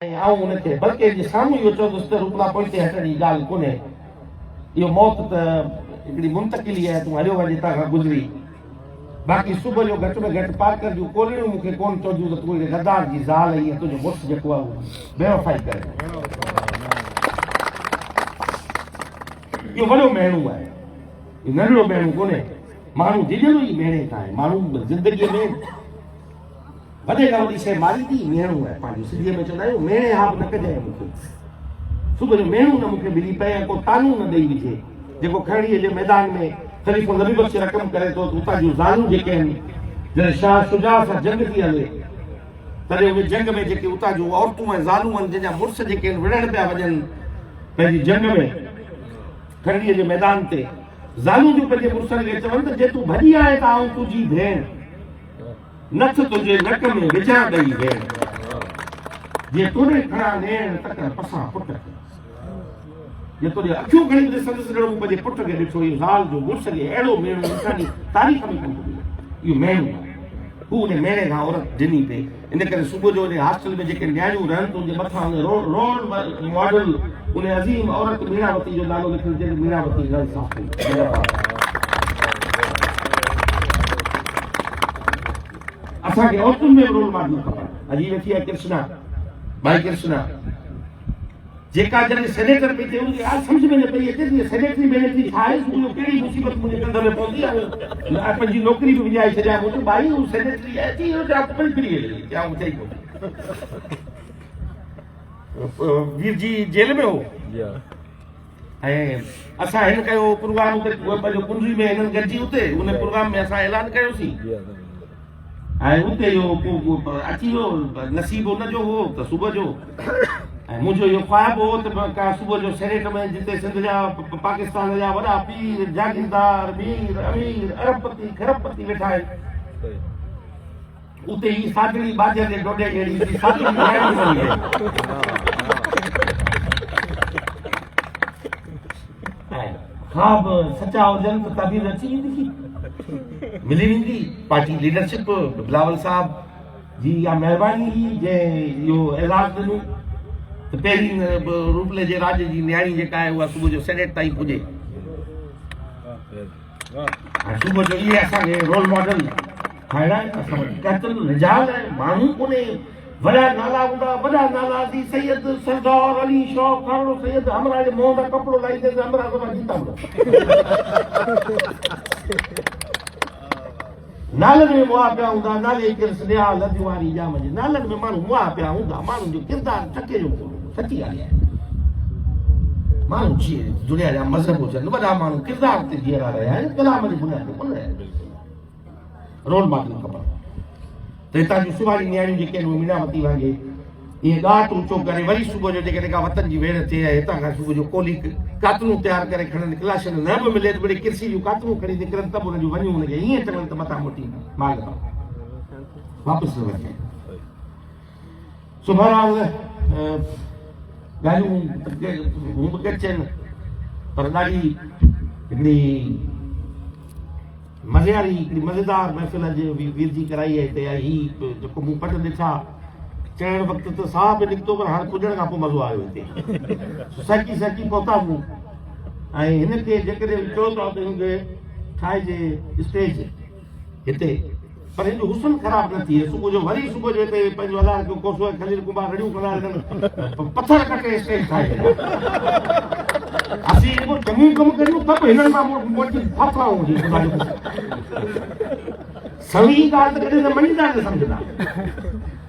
आऊं उनखे बल्कि जे साम्हूं इहो चवंदुसि त रुपला पोइते हटण जी ॻाल्हि कोन्हे, इहो मौत त हिकिड़ी मुंतकिली आहे, तूं हलियो वञ हितां खां गुज़री। बाक़ी सुबुह जो घटि में घटि पाकर जूं कोलियूं मूंखे कोन चवंदियूं त तूं गद्दार जी ज़ाल आई आहे, तुंहिंजो मुड़ुसु जेको आहे उहो बेवफ़ाई करे। इहो वॾो मेणू आहे, इहो नंढड़ो मेणू कोन्हे। माण्हू जिजलो ई मेणे खां आहे। माण्हू ज़िंदगीअ में वॾे खां वॾी शइ मारी थी मेणू आहे। पंहिंजो सिंधीअ में चवंदा आहियूं मेणे हा बि न कजांइ मूंखे, सुबुह जो मेणू न मूंखे मिली पए ऐं को तानू न ॾेई विझे जेको खणीअ जे मैदान में ख़लीफ़ो नबी बख़्श रक़म करे थो। उतां जूं ज़ालूं जेके आहिनि, जॾहिं शाह शुजा सां जंग थी हले तॾहिं उहे जंग में जेके उतां जूं औरतूं ऐं ज़ालूं आहिनि, जंहिंजा मुड़ुस जेके आहिनि विढ़ण पिया वञनि पंहिंजी जंग में खणीअ जे मैदान ते, ज़ालूं जूं पंहिंजे मुड़ुसनि खे चवनि त जे तूं भॼी आहे त आऊं तुंहिंजी भेण नथ तुंहिंजे नक में विझां ॾेई भेण, जे तोड़े खणा नेण तक पसां पुट, जे तोड़े अखियूं खणी ॾिसंदुसि ॼणो मूं पंहिंजे पुट खे ॾिठो। इहो ज़ाल जो मुड़ुस खे अहिड़ो मेणू इंसानी तारीख़ में कोन मिले। इहो मेणू आहे, हू उन मेणे खां औरत ॾिनी पई। इन करे सुबुह जो उन हॉस्टल में जेके न्याणियूं रहनि थियूं, उनजे मथां रोल मॉडल उन अज़ीम औरत मीनावती जो नालो लिखियलु, जंहिं मीनावती गर्ल्स हॉस्टल। असांखे औरतुनि में रोल मॉडल खपनि। अॼु वेठी आहे कृष्णा, भाई कृष्णा, जेका जॾहिं सेनेटर पई थिए उनखे ॻाल्हि सम्झ में न पई अचे त सेनेटरी बेनेटरी छा आहे, सुबुह कहिड़ी मुसीबत मुंहिंजे कंध में पहुती आहे। पंहिंजी नौकिरी बि विञाए छॾियां, मूं चयो भाई हू सेनेटरी आहे थी पई फ्री चई वीर जी जेल में हो ऐं असां हिन कयो प्रोग्राम ते पंहिंजो कुंडली में हिननि गॾिजी उते उन प्रोग्राम में असां ऐलान कयोसीं ऐं उते इहो अची वियो नसीब हुनजो हो त सुबुह जो। ऐं मुंहिंजो इहो ख्वाबु हो त सुबुह जो सेनेट में जिते सिंध जा पाकिस्तान जा वॾा पीर जागीरदार मीर अमीर अरबपति खरबपति वेठा आहिनि, उते ई सादड़ी बाजे जे डोडे अहिड़ी हा बि सचा हुजनि त तबीर अची वेंदी, मिली वेंदी। पार्टी लीडरशिप बिलावल साहब जी इहा महिरबानी हुई जंहिं इहो एज़ाज़ ॾिनो त पहिरीं रूपले जे राज जी न्याणी जेका आहे उहा सुबुह जो सेनेट ताईं पुॼे। ऐं सुबुह जो इहे असांखे रोल मॉडल ठाहिणा आहिनि। असां वटि कातल रिजाल आहे, माण्हू कोन्हे। वॾा नाला हूंदा, वॾा नाला थी सैयद सरदार अली शाह खानो सैयद हमरा जे मुंहं में कपिड़ो लाईंदे त हमरा सभा जीता हूंदा। नालनि में मुआ पिया हूंदा, नाले केरु स्नेहा लजवारी जाम जे नालनि में माण्हू मुआ पिया हूंदा। माण्हुनि जो किरदारु टके जो कोन्हे, सची ॻाल्हि आहे। माण्हू जीअं दुनिया जा मज़हब हुजनि, वॾा माण्हू किरदार ते जीअरा रहिया आहिनि, कलाम जी बुनियाद ते कोन रहिया आहिनि। रोल मॉडल खपनि। त हितां जूं सुभाणे न्याणियूं जेके आहिनि उहे मीनावती वांगुरु ईअं ॻाट ऊचो करे वरी सुबुह जो जेकॾहिं का वतन जी वेड़ थिए, हितां खां सुबुह जो कोली कातरूं तयारु करे खणनि, क्लाशनि न बि मिले त वरी किरसी जूं कातरूं खणी निकिरनि त बि हुन जूं वञूं हुनखे ईअं चवनि त मथां मोटी माल वापसि न वञे। सुभाणे ॻाल्हियूं हूं बि कचनि, पर ॾाढी हिकिड़ी मज़े वारी हिकिड़ी मज़ेदार महफ़िल वीर जी कराई आहे हिते। ऐं हीअ जेको मूं पट ॾिठा चइण वक़्तु त साह बि निकितो, पर हाणे पुॼण खां पोइ मज़ो आयो हिते। सकी पहुता मूं ऐं हिनखे जेकॾहिं चओ था त हिनखे ठाहिजे स्टेज हिते, पर हिन जो हुस्न ख़राबु न थिए। सुबुह जो वरी सुबुह जो हिते पंहिंजो अलाह जो कोसो खलील कुमार रड़ियूं कंदा पथर कटे स्टेज ठाहे असीं चङियूं कमु करियूं त बि हिननि मां फाफा हुजे। सही ॻाल्हि त कॾहिं न मञींदा न सम्झंदा।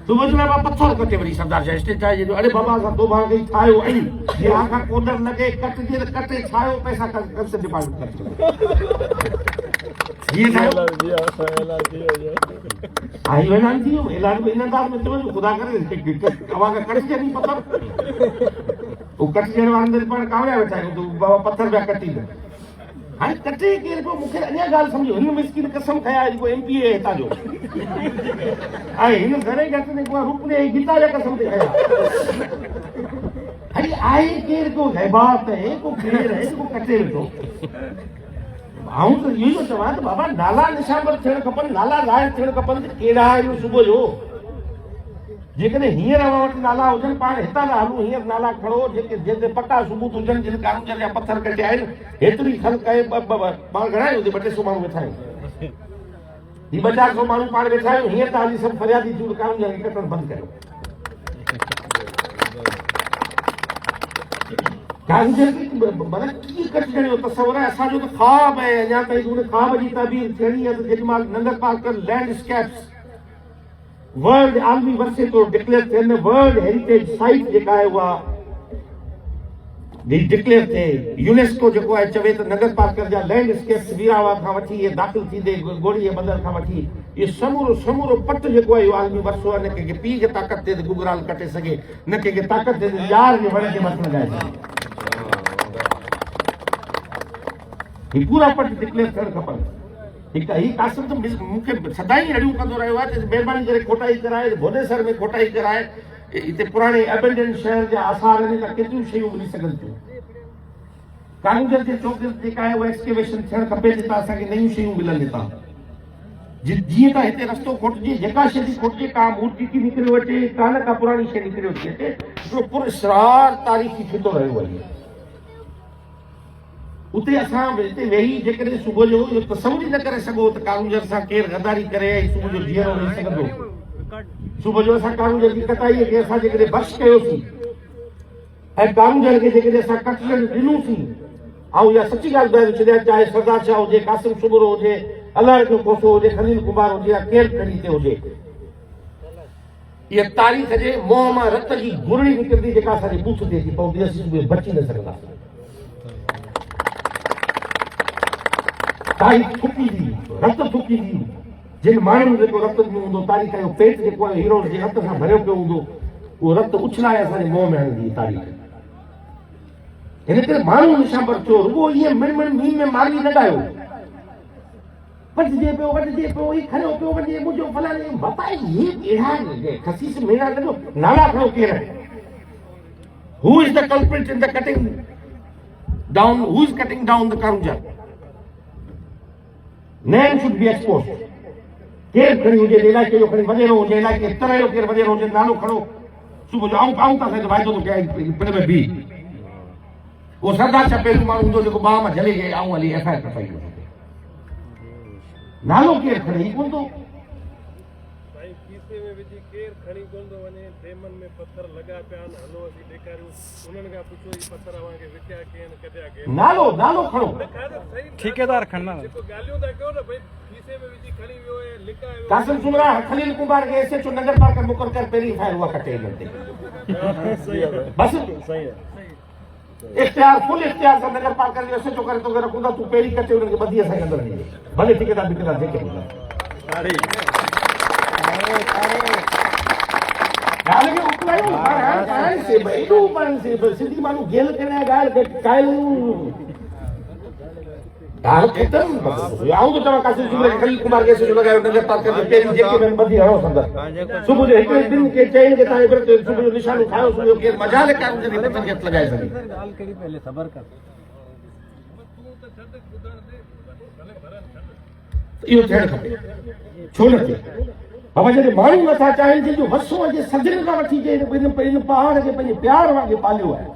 सुबुह जो मां पथर कटे वरी सरदार शाह स्टेज ठाहे छॾियो। अरे बाबा असां तोबा कई ठाहियो ऐं जे आखा कोडर लॻे कटिजे त कटे छायो पैसा कंसर्न डिपार्टमेंट ख़र्च कयो। आई ऐलान थी वियो, ऐलान में इन अंदाज़ में चवंदो ख़ुदा करे अवां खे कटिजे नी पथर, उहो कटिजण वारनि पाण कावड़िया वेठा आहियूं त बाबा पथर पिया कटींदा। हाणे कटे केरु पियो, मूंखे अञा ॻाल्हि सम्झो। हिन मिस्किन कसम खया जेको MP आहे हितां जो, ऐं हिन घणे घटि ने को रुपने गीता जा कसम ते खया। हाणे आहे केरु को हैबात है, को केरु है जेको कटे वेठो। आऊं त इहो चवां त बाबा नाला निशावर थियणु खपनि, नाला ज़ाहिर थियणु खपनि त कहिड़ा आहियूं सुबुह जो। जेकॾहिं हींअर अवां वटि नाला हुजनि पाण हितां था हलूं हींअर नाला खणो जेके जेके पका सबूत हुजनि जिन कानून जा पथर कटिया आहिनि हेतिरी ख़ल्क़ आहे पाण घणा आहियूं 200 माण्हू वेठा आहियूं ही 400 माण्हू पाण वेठा आहियूं हींअर त हाली सभु फरियादी थियूं कानून जा कटण बंदि कयो मतलब कीअं कटजण जो तस्वर आहे असांजो त ख़्वाब आहे अञा ताईं उन ख़्वाब जी ताबीर थियणी आहे त जेॾीमहिल नंगर पार्कर लैंडस्केप्स वर्ल्ड आलमी वर्से तो डिक्लेयर थियनि वर्ल्ड हेरिटेज साइट जेका आहे उहा डिक्लेयर थिए यूनेस्को जेको आहे चवे त नगर पार्कर जा लैंडस्केप्स वीरावा खां वठी इहे दाख़िल थींदे गोड़ीअ बंदर खां वठी इहो समूरो पट जेको आहे इहो आलमी वर्सो आहे न कंहिंखे पीउ खे ताक़त थिए त गुगराल कटे सघे न कंहिंखे ताक़त थिए त यार जे वण खे मथां लॻाए सघे ही पूरा पट डिक्लेयर थियणु खपनि ठीक है ही कासिम तो मूंखे सदाई अड़ियूं कंदो रहियो आहे त महिरबानी करे खोटाई कराए भुवनेश्वर में खोटाई कराए हिते पुराणे एबेंडन शहर जा आसार आहिनि त केतिरियूं शयूं मिली सघनि थियूं कानून जे चौक जेका आहे उहा एक्सकेवेशन थियणु खपे जितां असांखे नयूं शयूं मिलनि हितां जीअं त हिते रस्तो खोटिजे जेका शइ थी खोटिजे का मूर्ति थी निकिरी अचे का न का पुराणी शइ निकिरी थी अचे हिकिड़ो पुर इसरार तारीख़ी थींदो रहियो आहे उते असां हिते वेही जेकॾहिं सुबुह जो इहो तसवुर ई न करे सघो त कानून सां केरु गद्दारी करे ऐं सुबुह जो जीअरो रही सघंदो सुबुह जो असां कानून जी कटाईअ खे असां जेकॾहिं बख़्श कयोसीं ऐं कानून खे जेकॾहिं असां कटजण ॾिनूसीं ऐं इहा सची ॻाल्हि ॿुधाए छॾिया चाहे सरदार शाह हुजे कासिम सुबुरो हुजे अलाह जो कोसो हुजे खलील कुमार हुजे या केरु खणी ते हुजे इहा तारीख़ जे मोह मां रत जी गुरड़ी निकिरंदी जेका असांजे बूथ ते थी पवंदी असीं उहे बची न सघंदासीं तारीख़ थुकींदी रत थुकींदी जिन माण्हुनि जेको रत में हूंदो तारीख़ जो पेट जेको आहे हीरो जे रत सां भरियो पियो हूंदो उहो रत उछलाए असांजे मुंहं में हणंदी तारीख़ हिन करे माण्हू निशांबर थियो रुॻो ईअं मिण मीन में मारी न ॻायो वटिजे पियो ई खणियो पियो वञे मुंहिंजो फलाणे बापा इहे अहिड़ा खसीस मेरा लॻो नाला खणो केरु आहे who is the culprit in the cutting down who is cutting down the कारूजा नेम शुड बी एक्सपोज्ड केरु खणी हुजे इलाइक़े जो खणी वॾेरो हुजे इलाइक़े तरह जो केरु वॾेरो हुजे नालो खणो सुबुह जो आऊं था साईं वाइदो थो कयां पिण में बि उहो सरदार छा पहिरियों माण्हू हूंदो जेको ॿाह मां जले गए आऊं हली एफआईआर कटाई नालो केरु खणे ई कोन थो नालो खणो ठेकेदार खणना कासिम सुमरा खलील कुमार के एसएचओ नगर पार्कर मुकर कर पहिरीं फायर हुआ कटे बस इख्तियार फुल इख्तियार सां नगर पार्कर जो एसएचओ करे तो रखूंदा तूं पहिरीं कटे उन्हनि खे ॿधी असांखे अंदरि ॾिजे भले ठेकेदार बिकेदार जेके ॻाल्हि खे उकलायूं सिंधी माण्हू गेल करे ॻाल्हि कायल आऊं तो चवां कासिम सुमरा खे खलील कुमार के एसएचओ लॻायो नगर पार्कर जो पहिरीं जेके में ॿधी हणो संदर सुबुह जो हिकिड़े दिन के चई के तव्हां विर्त सुबुह जो निशानो ठाहियो सुबुह जो केरु मजाल कानून जे पतनि खे हथु लॻाए सघे इहो थियणु खपे छो न थिए बाबा जॾहिं माण्हू नथा चाहिनि जंहिंजो वसो अॼु सजन खां वठी पंहिंजे पहाड़ खे पंहिंजे प्यार वांगुरु पालियो आहे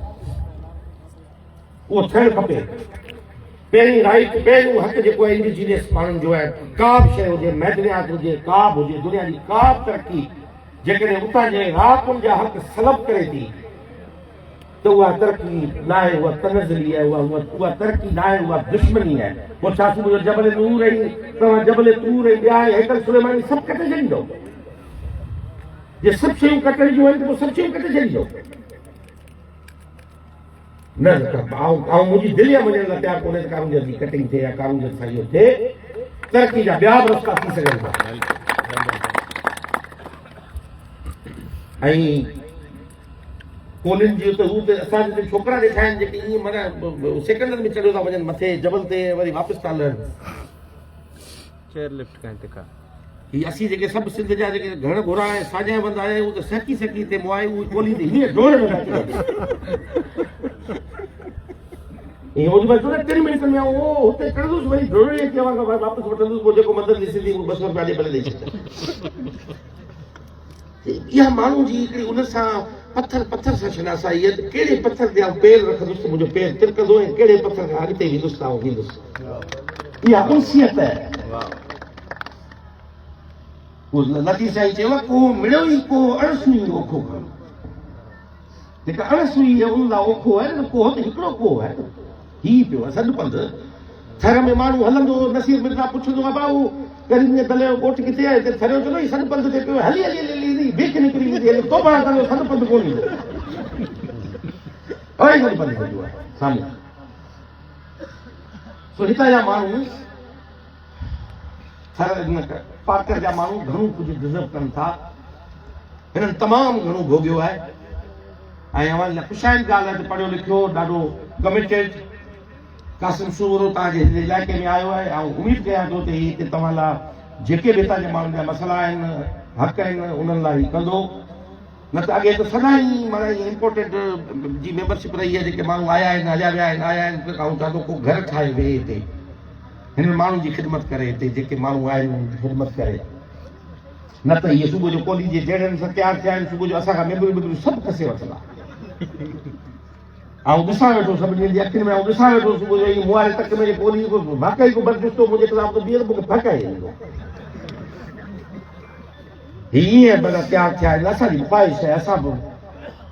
उहो थियणु खपे पहिरीं राइट पहिरियों हक़ जेको आहे इंडिजीनियस माण्हुनि जो आहे का बि शइ हुजे मैदनियात हुजे का बि हुजे दुनिया जी का बि तरक़ी जेकॾहिं उतां जे राकुनि जा हक़ सलब करे थी त उहा तरक़ी न आहे उहा तनज़ली आहे उहा तरक़ी न आहे उहा दुश्मनी आहे पोइ छा सुबुह जो जबल नूर ऐं तव्हां जबल तूर ऐं ॿिया हैकल सुलेमानी सभु कटे छॾींदो जे सभु शयूं कटणियूं आहिनि त पोइ सभु शयूं कटे छॾींदो न मुंहिंजी दिलि आहे वञण लाइ तयारु कोन्हे त कारूं जी कटिंग थिए या कारूं सां इहो थिए तरक़ी जा ॿिया बि रस्ता थी सघनि था ऐं कोलिन जी त हू त असांजे छोकिरा ॾेठा आहिनि जेके ईअं माना सेकंडनि में चढ़ियो था वञनि मथे जबल ते वरी वापसि था लहनि चेयर लिफ्ट कनि तिखा ही असीं जेके सभु सिंध जा जेके घण घोड़ा ऐं साॼा बंदा आया आहियूं त सकी हिते मुआई उहा कोली ते हीअं डोड़ में ओॾी महिल 3 मिंटनि में उहो हुते चढ़ंदुसि वरी डोड़े अची वापसि वठंदुसि पोइ जेको मंदरु ॾिसंदी उहो 200 रुपया ॾे भले ॾेई छॾींदा इहा माण्हू जी हिकिड़ी उन सां पत्थर सां शनासाई आहे त कहिड़े पत्थर ते आउं पेर रखंदुसि मुंहिंजो पेर तिरकंदो ऐं कहिड़े पत्थर खां अॻिते वेंदुसि त आउं वेंदुसि। इहा उनसियत आहे। लती साईं चयो को मिड़ियो ई को अणसुई ओखो खणो। जेका अणसुई आहे उन लाइ ओखो आहे न, को त हिकिड़ो को आहे ही पियो आहे सॾु पंधु। थर में माण्हू हलंदो नसीर मिर्ज़ा पुछंदो आहे भाऊ गरीब दले जो ॻोठ किथे आहे त थरियो चवंदो सॾु पंधु ते पियो हली हली हली हली बेक निकिरी वेंदी हली तो पाण कंदो सॾु पंधु कोन ईंदो अड़े सॾु पंधु हलियो आहे साम्हूं। सो हितां जा माण्हू थर पाकर जा माण्हू घणो कुझु डिज़र्व कनि था। हिननि तमामु घणो भोॻियो आहे ऐं अवां लाइ ख़ुशाइनि ॻाल्हि आहे त पढ़ियो लिखियो ॾाढो कमिटेड कासिम सूरो तव्हांजे हिन इलाइक़े में आयो आहे। ऐं उमेदु कयां थो त हिते तव्हां लाइ जेके बि हितां जे माण्हुनि जा मसइला आहिनि हक़ आहिनि उन्हनि लाइ कंदो। न त अॻे त सदाई माना इम्पोर्टेंट जी मेंबरशिप रही आहे। जेके माण्हू आया आहिनि हलिया विया आहिनि आया आहिनि ऐं ॾाढो को घर ठाहे वेहे हिते हिननि माण्हुनि जी ख़िदमत करे हिते जेके माण्हू आहिनि उन्हनि जी ख़िदमत करे। न त इहे सुबुह जो कॉलेज जे जहिड़नि सां तयारु थिया आहिनि सुबुह जो असांखां मेंबरूं सभु कसे वठंदा। ऐं ॾिसां वेठो सभिनी जी अखियुनि में ऐं ॾिसां वेठो सुबुह जो इहो मुआरे तक में जेको कोली वाक़ई को बस ॾिसो मुंहिंजे ख़िलाफ़ त ॿीहर मूंखे फकाए ईंदो। हीअं भला तयारु थिया आहिनि। असांजी ख़्वाहिश आहे असां बि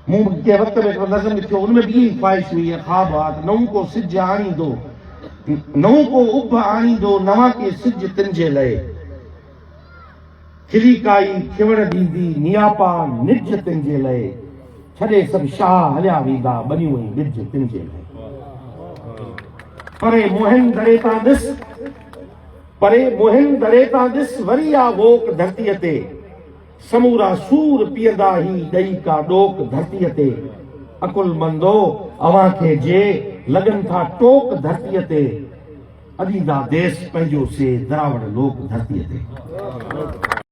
मूं कंहिं वक़्त में हिकिड़ो नज़म लिखियो उनमें बि इहा ख़्वाहिश हुई ख़्वाब आहे त नओं को सिज आणींदो नओं को उभ आणींदो नवां के सिज तिन जे लाइ खिली काई खिवण ॾींदी नियापा निज तिन जे लाइ छॾे सभु शाह हलिया वेंदा बनियूं ऐं ॿिज तिन जे लाइ। परे मोहिन दरे तां ॾिस परे मोहिन दरे तां ॾिस वरी आ वोक धरतीअ ते समूरा सूर पीअंदा ही ॾेई का ॾोक धरतीअ ते अकुल मंदो अवां खे जे लॻनि था टोक धरतीअ ते अॾींदा देश पंहिंजो से दरावड़ लोक धरतीअ ते।